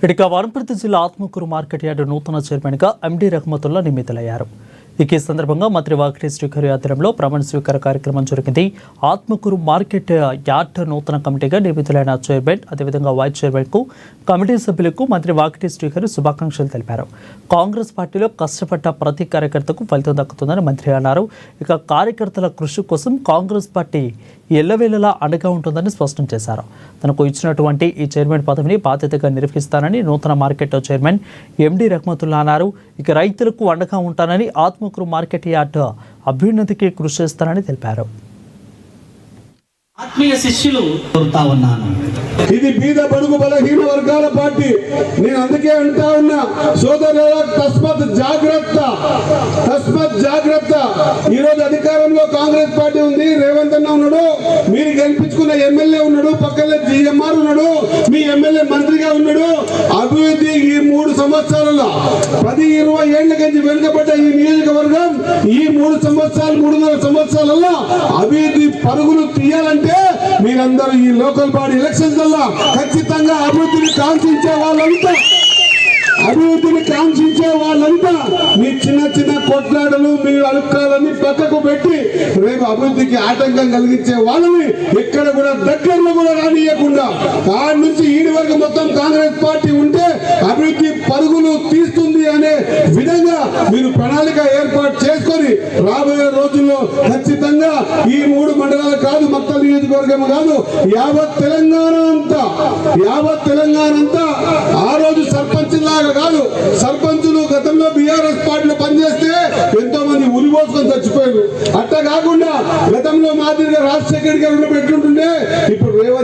ఇక వనపర్తి జిల్లా Atmakur market yard నూతన చైర్మన్గా ఎండి రహమతుల్లా నియమితులయ్యారు. ఈ సందర్భంగా మంత్రి వాకిటి శ్రీహరి ఆధ్వర్యంలో ప్రమాణ స్వీకార కార్యక్రమం జరిగింది. ఆత్మకూరు మార్కెట్ యార్డ్ నూతన కమిటీగా నియమితులైన చైర్మన్ అదేవిధంగా వైస్ చైర్మన్కు కమిటీ సభ్యులకు మంత్రి వాకిటి శ్రీహరి శుభాకాంక్షలు తెలిపారు. కాంగ్రెస్ పార్టీలో కష్టపడ్డ ప్రతి కార్యకర్తకు ఫలితం దక్కుతుందని మంత్రి అన్నారు. ఇక కార్యకర్తల కృషి కోసం కాంగ్రెస్ పార్టీ ఎల్లవేళలా అండగా ఉంటుందని స్పష్టం చేశారు. తనకు ఇచ్చినటువంటి ఈ చైర్మన్ పదవిని బాధ్యతగా నిర్వహిస్తానని నూతన మార్కెట్ చైర్మన్ ఎండి రహమతుల్లా అన్నారు. ఇక రైతులకు అండగా ఉంటానని, ఆత్మకూరు మార్కెట్ యార్డ్ అభ్యున్నతికి కృషి చేస్తానని తెలిపారు. ఆత్మీయ శిష్యులు కోరుతా ఉన్నాను. ఇది బీద బడుగు బలహీన వర్గాల పార్టీ. నేను అందుకే అంటా ఉన్నా, సోదరుల తస్మత్ జాగ్రత్త, తస్మత్ జాగ్రత్త. ఈ రోజు అధికారంలో కాంగ్రెస్ పార్టీ ఉంది, రేవంత్ అన్న ఉన్నాడు, మీరు గెలిపించుకున్న ఎమ్మెల్యే ఉన్నాడు, పక్కనే జిఎంఆర్ ఉన్నాడు, మీ ఎమ్మెల్యే మంత్రిగా ఉన్నాడు. అభివృద్ధి ఈ 3 సంవత్సరాలలో 10-20 ఏళ్ల నుంచి వెనుకబడ్డ ఈ నియోజకవర్గం ఈ 3 సంవత్సరాలు 3.5 సంవత్సరాలలో అభివృద్ధి పరుగులు తీయాలంటే మీరందరూ ఈ లోకల్ బాడీ ఎలక్షన్స్ వల్ల ఖచ్చితంగా అభివృద్ధిని కాంక్షించే వాళ్ళంతా మీ చిన్న చిన్న కొట్లాడలు, మీ అలుక్కాలని పక్కకు పెట్టి రేపు అభివృద్ధికి ఆటంకం కలిగించే వాళ్ళని ఎక్కడ కూడా దగ్గరలో కూడా రానియకుండా ఆడి నుంచి ఈడి వరకు మొత్తం కాంగ్రెస్ పార్టీ ఉంటే అభివృద్ధి పరుగులు తీస్తుంది అనే విధంగా మీరు ప్రణాళిక ఏర్పాటు చేసుకొని రాబోయే రోజుల్లో ఖచ్చితంగా ఈ 3 మండలాలు కాదు, మొత్తం నియోజకవర్గం కాదు, యావత్ తెలంగాణ అంతా ఆ రోజు సర్పంచ్ లాగా కాదు. సర్పంచులు గతంలో బీఆర్ఎస్ పార్టీలో పనిచేస్తే ఎంతో మంది ఉరిపోసుకొని చచ్చిపోయారు. అట్లా కాకుండా గతంలో మాదిరిగా రాజశేఖర్ గారు ఎట్లుంటుండే ఇప్పుడు రేవంత్